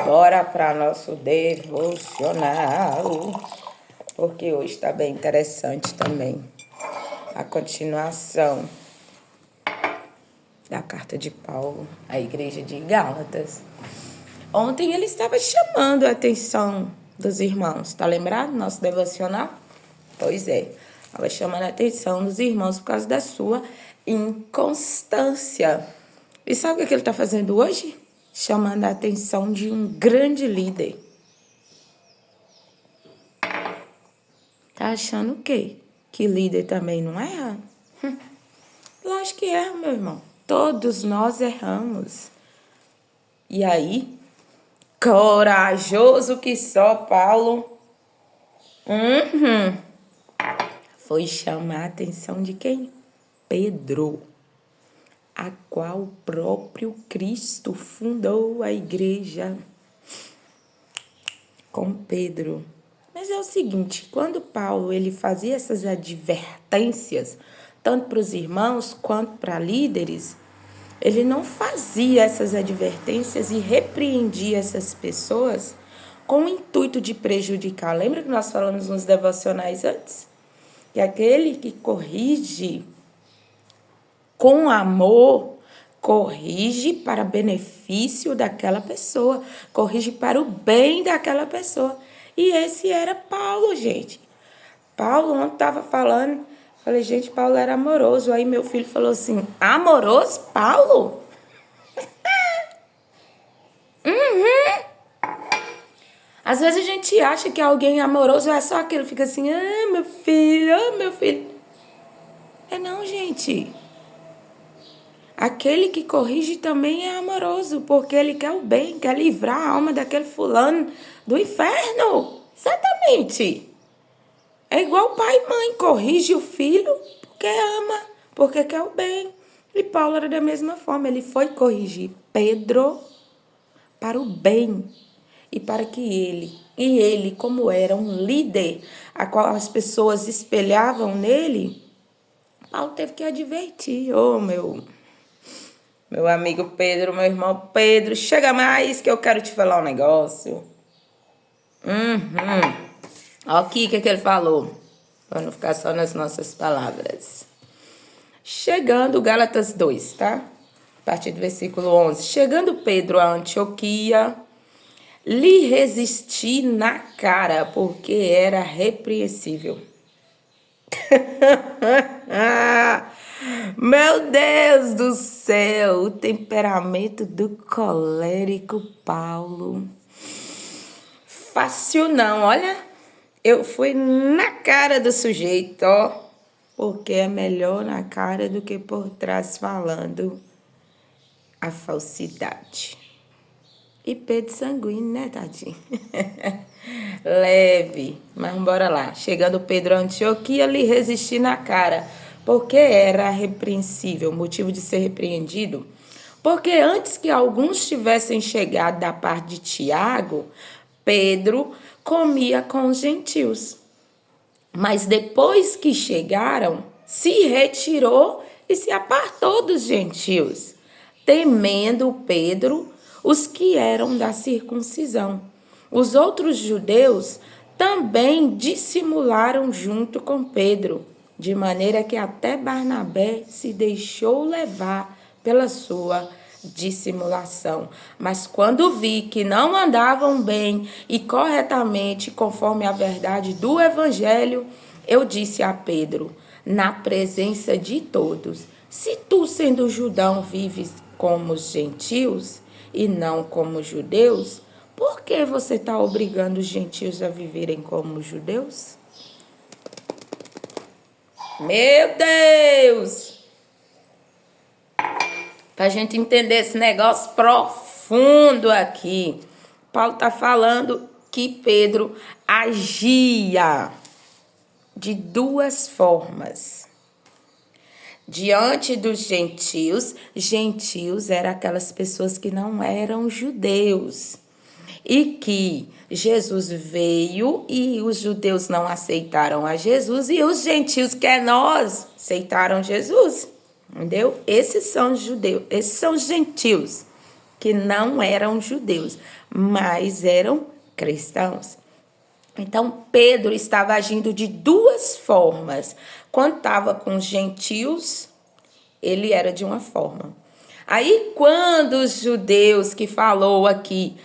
Bora para nosso devocional, porque hoje está bem interessante também a continuação da carta de Paulo à igreja de Gálatas. Ontem ele estava chamando a atenção dos irmãos, tá lembrado? Nosso devocional? Pois é, estava chamando a atenção dos irmãos por causa da sua inconstância. E sabe o que ele está fazendo hoje? Chamando a atenção de um grande líder. Tá achando o quê? Que líder também não erra? Lógico que erra, meu irmão. Todos nós erramos. E aí, corajoso que só Paulo, foi chamar a atenção de quem? Pedro, a qual o próprio Cristo fundou a igreja com Pedro. Mas é o seguinte, quando Paulo ele fazia essas advertências, tanto para os irmãos quanto para líderes, ele não fazia essas advertências e repreendia essas pessoas com o intuito de prejudicar. Lembra que nós falamos nos devocionais antes? Que aquele que corrige com amor, corrige para benefício daquela pessoa, corrige para o bem daquela pessoa. E esse era Paulo, gente. Paulo ontem estava falando, falei, gente, Paulo era amoroso. Aí meu filho falou assim, amoroso, Paulo? Às vezes a gente acha que alguém amoroso é só aquele, fica assim, meu filho, meu filho. É não, gente. Aquele que corrige também é amoroso, porque ele quer o bem, quer livrar a alma daquele fulano do inferno. Exatamente. É igual pai e mãe, corrige o filho porque ama, porque quer o bem. E Paulo era da mesma forma, ele foi corrigir Pedro para o bem e para que ele, como era um líder, a qual as pessoas espelhavam nele, Paulo teve que advertir, meu amigo Pedro, meu irmão Pedro, chega mais que eu quero te falar um negócio. Aqui, o que ele falou? Para não ficar só nas nossas palavras. Chegando, Gálatas 2, tá? A partir do versículo 11. Chegando Pedro a Antioquia, lhe resisti na cara, porque era repreensível. Meu Deus do céu, o temperamento do colérico Paulo. Fácil não, olha, eu fui na cara do sujeito, ó, porque é melhor na cara do que por trás falando a falsidade. E Pedro sanguíneo, né, tadinho? Leve, mas bora lá. Chegando Pedro a Antioquia, lhe resisti na cara, porque era repreensível, motivo de ser repreendido. Porque antes que alguns tivessem chegado da parte de Tiago, Pedro comia com os gentios. Mas depois que chegaram, se retirou e se apartou dos gentios, temendo Pedro os que eram da circuncisão. Os outros judeus também dissimularam junto com Pedro, de maneira que até Barnabé se deixou levar pela sua dissimulação. Mas quando vi que não andavam bem e corretamente conforme a verdade do evangelho, eu disse a Pedro, na presença de todos, se tu, sendo judão, vives como os gentios e não como os judeus, por que você está obrigando os gentios a viverem como os judeus? Meu Deus! Para a gente entender esse negócio profundo aqui, Paulo está falando que Pedro agia de duas formas. Diante dos gentios, gentios eram aquelas pessoas que não eram judeus. E que Jesus veio e os judeus não aceitaram a Jesus e os gentios, que é nós, aceitaram Jesus. Entendeu? Esses são os judeus, esses são os gentios que não eram judeus, mas eram cristãos. Então, Pedro estava agindo de duas formas. Quando estava com os gentios, ele era de uma forma. Aí, quando os judeus que falou aqui,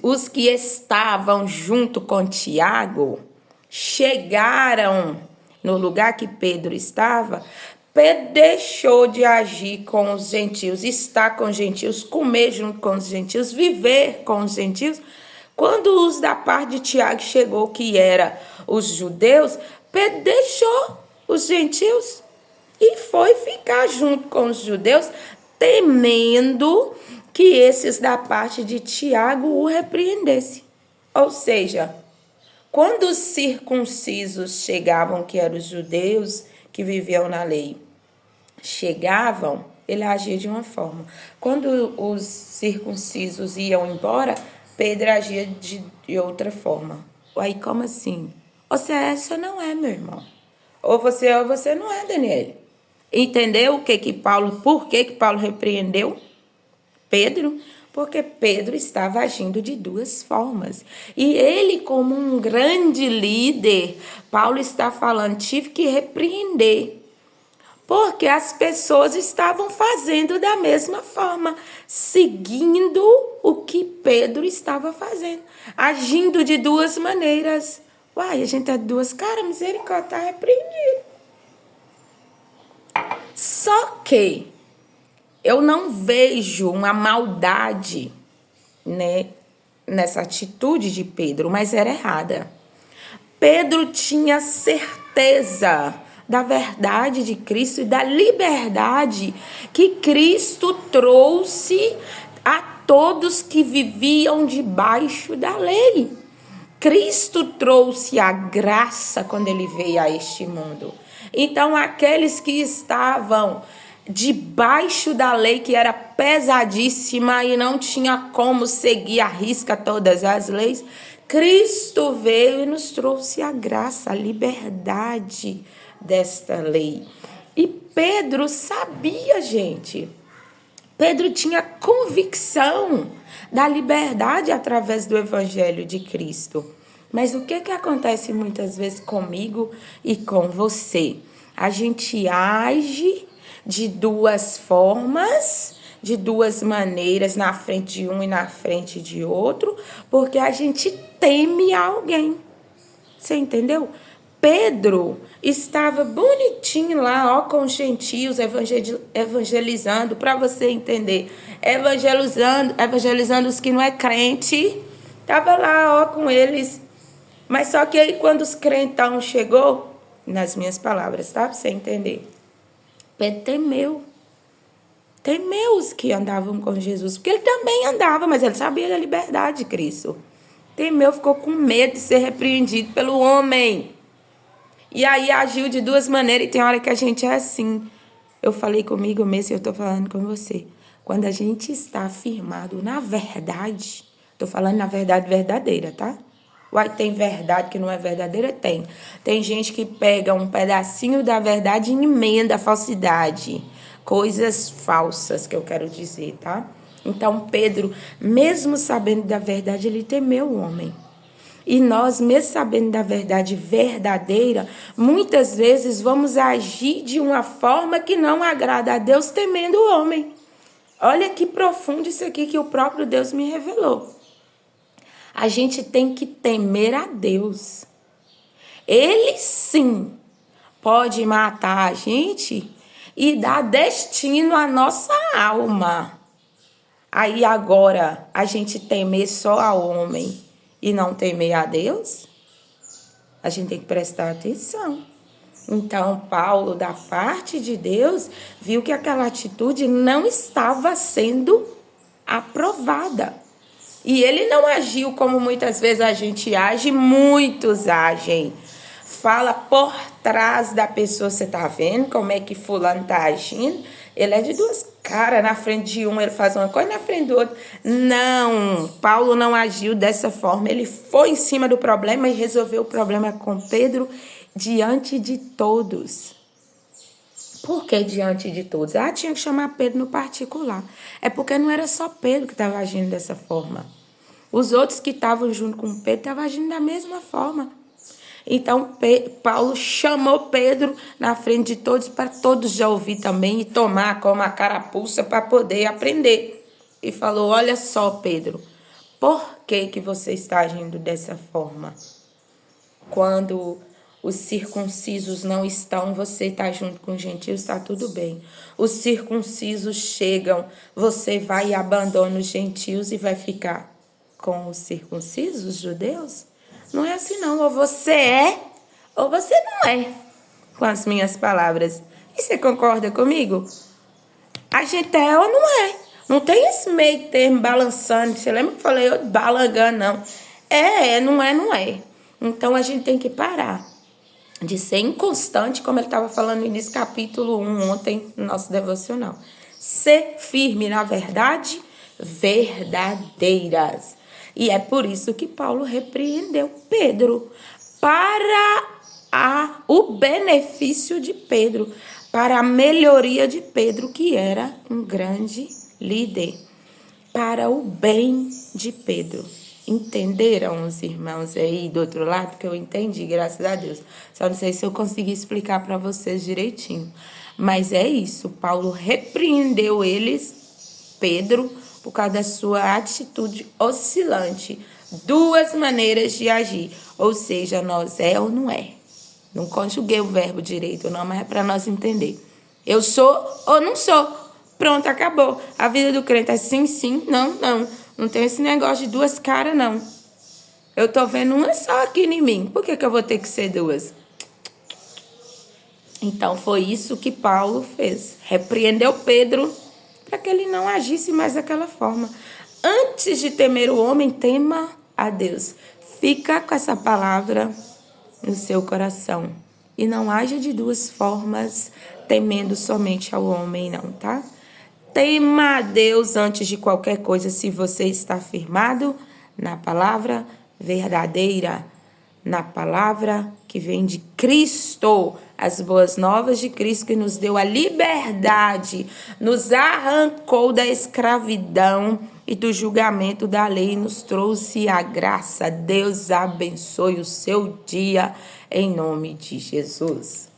os que estavam junto com Tiago, chegaram no lugar que Pedro estava, Pedro deixou de agir com os gentios, estar com os gentios, comer junto com os gentios, viver com os gentios. Quando os da parte de Tiago chegou, que era os judeus, Pedro deixou os gentios e foi ficar junto com os judeus, temendo que esses da parte de Tiago o repreendessem. Ou seja, quando os circuncisos chegavam, que eram os judeus que viviam na lei, chegavam, ele agia de uma forma. Quando os circuncisos iam embora, Pedro agia de outra forma. Aí, como assim? Você é, você não é, meu irmão. Ou você não é, Daniel. Entendeu por que Paulo repreendeu Pedro? Porque Pedro estava agindo de duas formas. E ele, como um grande líder, Paulo está falando, tive que repreender. Porque as pessoas estavam fazendo da mesma forma, seguindo o que Pedro estava fazendo, agindo de duas maneiras. Uai, a gente é de duas caras, misericórdia, está repreendido. Só que eu não vejo uma maldade, né, nessa atitude de Pedro, mas era errada. Pedro tinha certeza da verdade de Cristo e da liberdade que Cristo trouxe a todos que viviam debaixo da lei. Cristo trouxe a graça quando ele veio a este mundo. Então, aqueles que estavam debaixo da lei, que era pesadíssima e não tinha como seguir à risca todas as leis, Cristo veio e nos trouxe a graça, a liberdade desta lei. E Pedro sabia, gente. Pedro tinha convicção da liberdade através do Evangelho de Cristo. Mas o que acontece muitas vezes comigo e com você? A gente age de duas formas, de duas maneiras, na frente de um e na frente de outro, porque a gente teme alguém. Você entendeu? Pedro estava bonitinho lá, ó, com os gentios, evangelizando, para você entender, evangelizando os que não é crente, estava lá, ó, com eles. Mas só que aí quando os crentão chegou, nas minhas palavras, tá? Para você entender, Pedro temeu os que andavam com Jesus, porque ele também andava, mas ele sabia da liberdade de Cristo. Temeu, ficou com medo de ser repreendido pelo homem. E aí agiu de duas maneiras, e tem hora que a gente é assim. Eu falei comigo mesmo e eu estou falando com você. Quando a gente está firmado na verdade, estou falando na verdade verdadeira, tá? Uai, tem verdade que não é verdadeira? Tem. Tem gente que pega um pedacinho da verdade e emenda a falsidade. Coisas falsas que eu quero dizer, tá? Então, Pedro, mesmo sabendo da verdade, ele temeu o homem. E nós, mesmo sabendo da verdade verdadeira, muitas vezes vamos agir de uma forma que não agrada a Deus, temendo o homem. Olha que profundo isso aqui que o próprio Deus me revelou. A gente tem que temer a Deus. Ele sim pode matar a gente e dar destino à nossa alma. Aí agora a gente temer só ao homem e não temer a Deus? A gente tem que prestar atenção. Então, Paulo, da parte de Deus, viu que aquela atitude não estava sendo aprovada. E ele não agiu como muitas vezes a gente age, muitos agem. Fala por trás da pessoa, você tá vendo como é que fulano tá agindo? Ele é de duas caras, na frente de um ele faz uma coisa, na frente do outro. Não, Paulo não agiu dessa forma. Ele foi em cima do problema e resolveu o problema com Pedro diante de todos. Por que diante de todos? Tinha que chamar Pedro no particular. É porque não era só Pedro que estava agindo dessa forma. Os outros que estavam junto com Pedro estavam agindo da mesma forma. Então, Paulo chamou Pedro na frente de todos, para todos já ouvir também e tomar como a carapuça para poder aprender. E falou, olha só, Pedro, por que você está agindo dessa forma? Quando os circuncisos não estão, você está junto com os gentios, está tudo bem. Os circuncisos chegam, você vai e abandona os gentios e vai ficar com os circuncisos, os judeus? Não é assim não, ou você é, ou você não é, com as minhas palavras. E você concorda comigo? A gente é ou não é. Não tem esse meio termo balançando. Você lembra que eu falei eu balangando, não. Não é, não é. Então a gente tem que parar de ser inconstante, como ele estava falando no início, capítulo 1, ontem, no nosso devocional. Ser firme na verdade verdadeiras. E é por isso que Paulo repreendeu Pedro, para o benefício de Pedro, para a melhoria de Pedro, que era um grande líder, para o bem de Pedro. Entenderam os irmãos aí do outro lado? Que eu entendi, graças a Deus. Só não sei se eu consegui explicar para vocês direitinho. Mas é isso, Paulo repreendeu eles, Pedro, por causa da sua atitude oscilante. Duas maneiras de agir, ou seja, nós é ou não é. Não conjuguei o verbo direito, não, mas é para nós entender. Eu sou ou não sou. Pronto, acabou. A vida do crente é sim, sim, não, não. Não tem esse negócio de duas caras, não. Eu tô vendo uma só aqui em mim. Por que eu vou ter que ser duas? Então, foi isso que Paulo fez. Repreendeu Pedro para que ele não agisse mais daquela forma. Antes de temer o homem, tema a Deus. Fica com essa palavra no seu coração. E não haja de duas formas, temendo somente ao homem, não, tá? Tema a Deus antes de qualquer coisa, se você está firmado na palavra verdadeira, na palavra que vem de Cristo, as boas novas de Cristo, que nos deu a liberdade, nos arrancou da escravidão e do julgamento da lei, nos trouxe a graça. Deus abençoe o seu dia, em nome de Jesus.